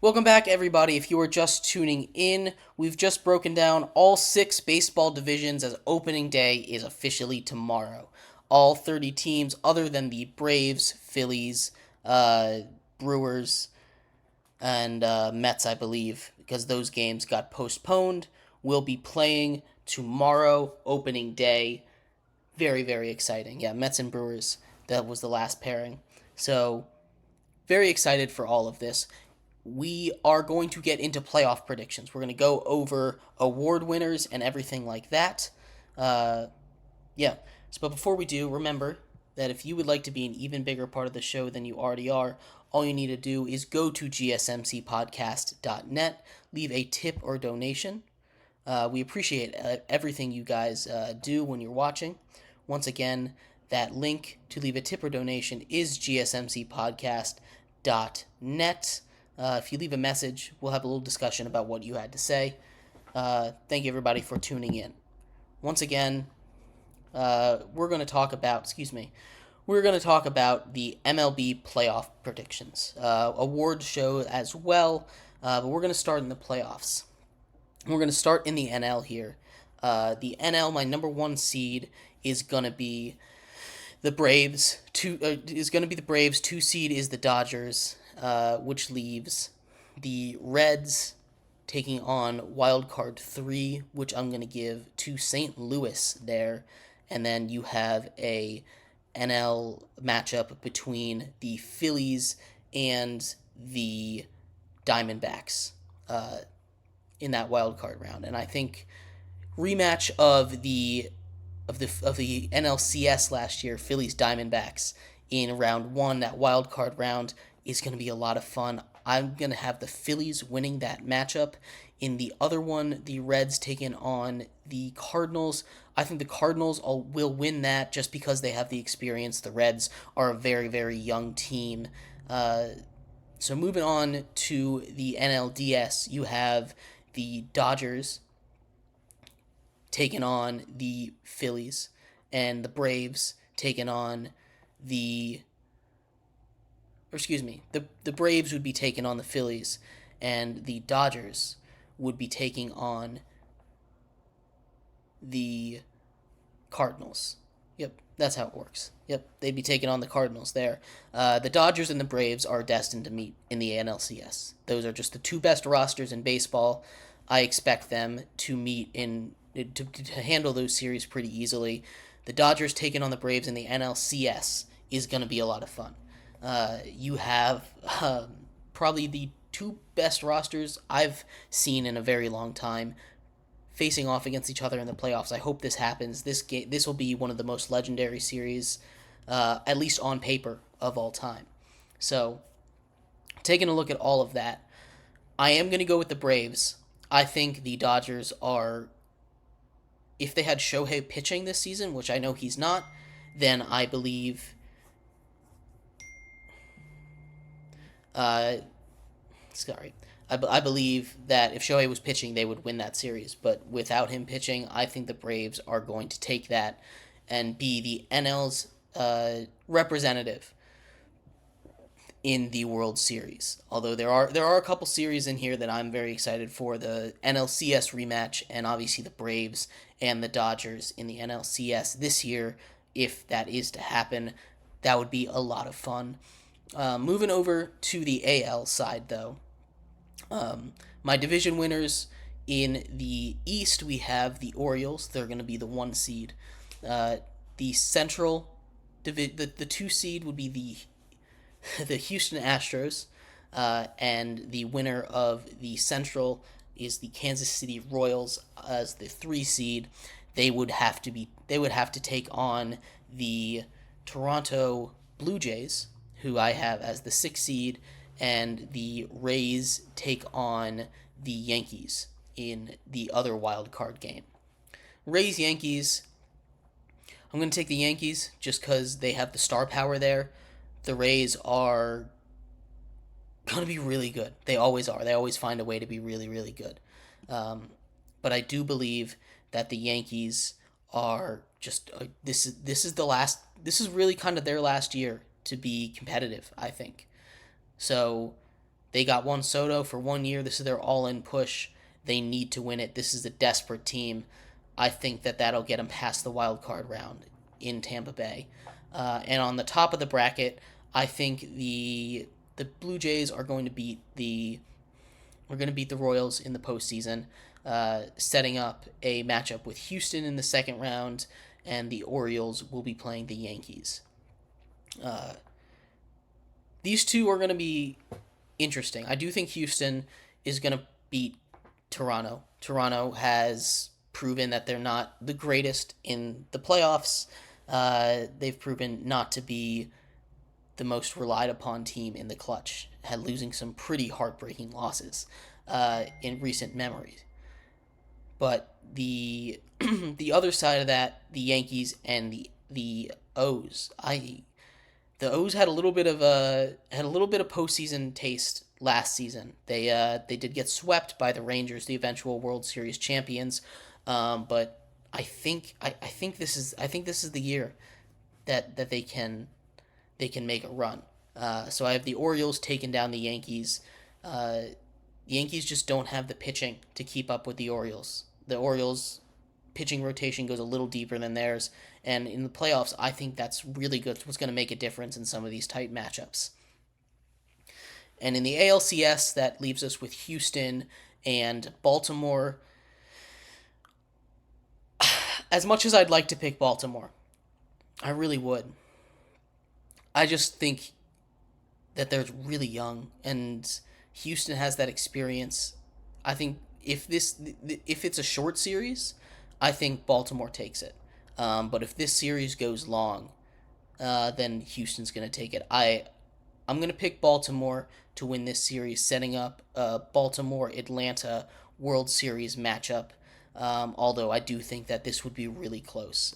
Welcome back, everybody. If you are just tuning in, we've just broken down all 6 baseball divisions as opening day is officially tomorrow. All 30 teams, other than the Braves, Phillies, Brewers, and Mets, I believe, because those games got postponed, will be playing tomorrow, opening day. Very, very exciting. Yeah, Mets and Brewers, that was the last pairing. So, very excited for all of this. We are going to get into playoff predictions. We're going to go over award winners and everything like that. Uh, yeah. But before we do, remember that if you would like to be an even bigger part of the show than you already are, all you need to do is go to gsmcpodcast.net, leave a tip or donation. We appreciate everything you guys do when you're watching. Once again, that link to leave a tip or donation is gsmcpodcast.net. If you leave a message, we'll have a little discussion about what you had to say. Thank you, everybody, for tuning in. Once again, we're going to talk about, the MLB playoff predictions. Award show as well, but we're going to start in the playoffs. We're going to start in the NL here. The NL, my number one seed is going to be the Braves. Two seed is the Dodgers, which leaves the Reds taking on wild card 3, which I'm going to give to St. Louis there. And then you have a NL matchup between the Phillies and the Diamondbacks in that wild card round. And I think rematch of the NLCS last year, Phillies Diamondbacks in round 1, that wild card round is going to be a lot of fun. I'm going to have the Phillies winning that matchup. In the other one, the Reds taking on the Cardinals. I think the Cardinals will win that just because they have the experience. The Reds are a very, very young team. So moving on to the NLDS, you have the Dodgers taking on the Phillies, and the Braves taking on the Braves would be taking on the Phillies, and the Dodgers would be taking on the Cardinals. Yep, that's how it works. Yep, they'd be taking on the Cardinals there. The Dodgers and the Braves are destined to meet in the NLCS. Those are just the 2 best rosters in baseball. I expect them to meet to handle those series pretty easily. The Dodgers taking on the Braves in the NLCS is going to be a lot of fun. You have probably the 2 best rosters I've seen in a very long time facing off against each other in the playoffs. I hope this happens. This will be one of the most legendary series, at least on paper, of all time. So, taking a look at all of that, I am going to go with the Braves. I think the Dodgers are, if they had Shohei pitching this season, which I know he's not, then I believe I believe that if Shohei was pitching, they would win that series. But without him pitching, I think the Braves are going to take that and be the NL's representative in the World Series. Although there are a couple series in here that I'm very excited for: the NLCS rematch, and obviously the Braves and the Dodgers in the NLCS this year. If that is to happen, that would be a lot of fun. Moving over to the AL side, though, my division winners in the East, we have the Orioles. They're going to be the 1 seed. The Central, the 2 seed would be the Houston Astros, and the winner of the Central is the Kansas City Royals as the 3 seed. They would have to take on the Toronto Blue Jays, who I have as the 6 seed, and the Rays take on the Yankees in the other wild card game. Rays Yankees. I'm going to take the Yankees just because they have the star power there. The Rays are going to be really good. They always are. They always find a way to be really, really good. But I do believe that the Yankees are just this is the last. This is really kind of their last year to be competitive, I think. So They got Juan Soto for 1 year. This is their all-in push. They need to win it. This is a desperate team. I think that that'll get them past the wild card round in Tampa Bay. And on the top of the bracket, I think the Blue Jays are going to beat the Royals in the postseason, setting up a matchup with Houston in the second round, and the Orioles will be playing the Yankees. These two are going to be interesting. I do think Houston is going to beat Toronto. Toronto has proven that they're not the greatest in the playoffs. They've proven not to be the most relied upon team in the clutch, had losing some pretty heartbreaking losses in recent memories. But the the other side of that, the Yankees and the O's, the O's had a little bit of postseason taste last season. They did get swept by the Rangers, the eventual World Series champions. But I think this is the year that they can make a run. So I have the Orioles taking down the Yankees. The Yankees just don't have the pitching to keep up with the Orioles. The Orioles' pitching rotation goes a little deeper than theirs, and in the playoffs, I think that's really good. What's going to make a difference in some of these tight matchups. And in the ALCS, that leaves us with Houston and Baltimore. As much as I'd like to pick Baltimore, I really would. I just think that they're really young, and Houston has that experience. I think if it's a short series, I think Baltimore takes it. But if this series goes long, then Houston's going to take it. I'm going to pick Baltimore to win this series, setting up a Baltimore-Atlanta World Series matchup. Although I do think that this would be really close.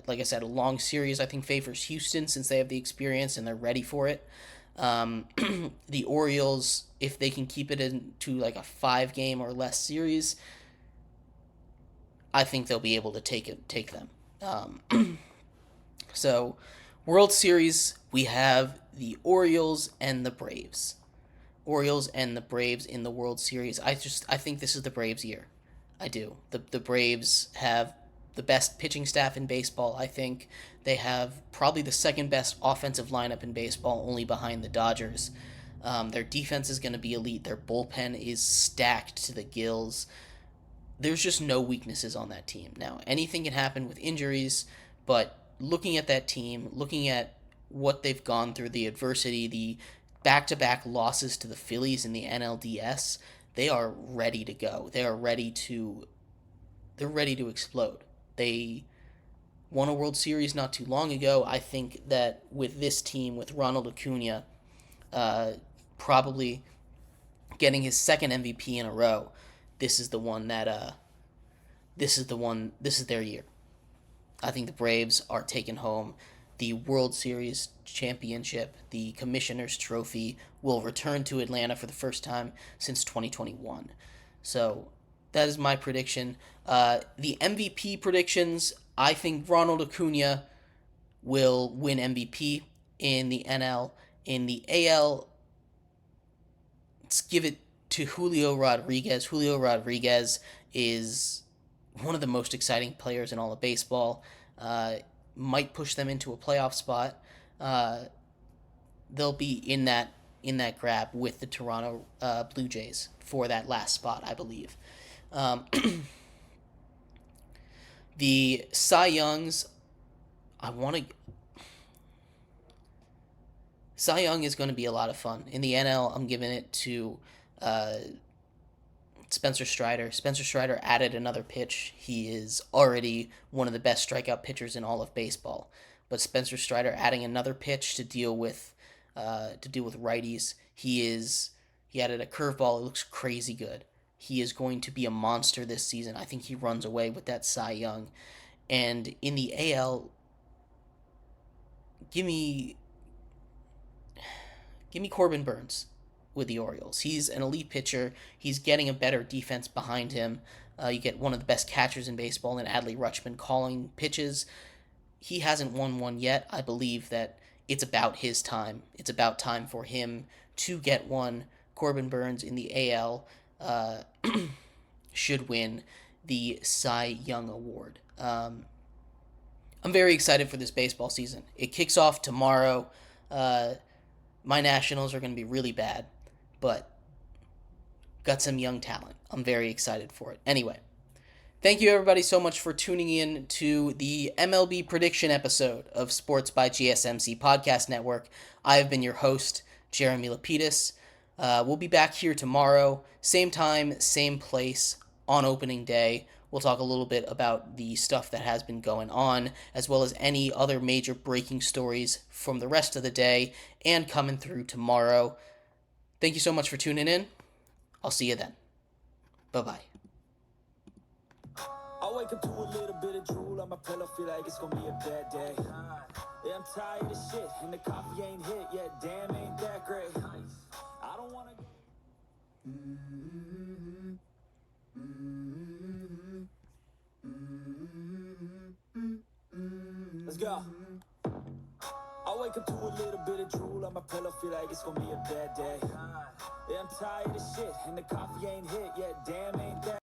Like I said, a long series I think favors Houston since they have the experience and they're ready for it. The Orioles, if they can keep it into like a 5-game or less series, I think they'll be able to take them. So, World Series, we have the Orioles and the Braves. Orioles and the Braves in the World Series. I think this is the Braves' year. I do. The Braves have the best pitching staff in baseball, I think. They have probably the second best offensive lineup in baseball, only behind the Dodgers. Their defense is going to be elite. Their bullpen is stacked to the gills. There's just no weaknesses on that team. Now, anything can happen with injuries, but looking at that team, looking at what they've gone through, the adversity, the back-to-back losses to the Phillies in the NLDS, they are ready to go. They're ready to explode. They won a World Series not too long ago. I think that with this team, with Ronald Acuna probably getting his second MVP in a row, this is their year. I think the Braves are taking home the World Series championship. The Commissioner's Trophy will return to Atlanta for the first time since 2021. So that is my prediction. The MVP predictions, I think Ronald Acuna will win MVP in the NL. In the AL, let's give it to Julio Rodriguez. Julio Rodriguez is one of the most exciting players in all of baseball. Might push them into a playoff spot. They'll be in that grab with the Toronto Blue Jays for that last spot, I believe. The Cy Youngs, Cy Young is going to be a lot of fun. In the NL, I'm giving it to Spencer Strider. Spencer Strider added another pitch. He is already one of the best strikeout pitchers in all of baseball. But Spencer Strider adding another pitch to deal with righties. He added a curveball. It looks crazy good. He is going to be a monster this season. I think he runs away with that Cy Young. And in the AL, give me Corbin Burnes with the Orioles. He's an elite pitcher. He's getting a better defense behind him. You get one of the best catchers in baseball in Adley Rutschman calling pitches. He hasn't won one yet. I believe that it's about his time. It's about time for him to get one. Corbin Burnes in the AL should win the Cy Young Award. I'm very excited for this baseball season. It kicks off tomorrow. My Nationals are going to be really bad, but got some young talent. I'm very excited for it. Anyway, thank you everybody so much for tuning in to the MLB prediction episode of Sports by GSMC Podcast Network. I have been your host, Jeremy Lapidus. We'll be back here tomorrow, same time, same place, on opening day. We'll talk a little bit about the stuff that has been going on, as well as any other major breaking stories from the rest of the day and coming through tomorrow. Thank you so much for tuning in. I'll see you then. Bye-bye. I wake up to a little bit of drool on my pillow, feel like it's gonna be a bad day. Yeah, I'm tired of shit, and the coffee ain't hit yet. Damn, ain't that great. I don't wanna go. Let's go. I wake up to a little bit of drool on my pillow, feel like it's gonna be a bad day. Yeah, I'm tired of shit, and the coffee ain't hit yet. Damn, ain't that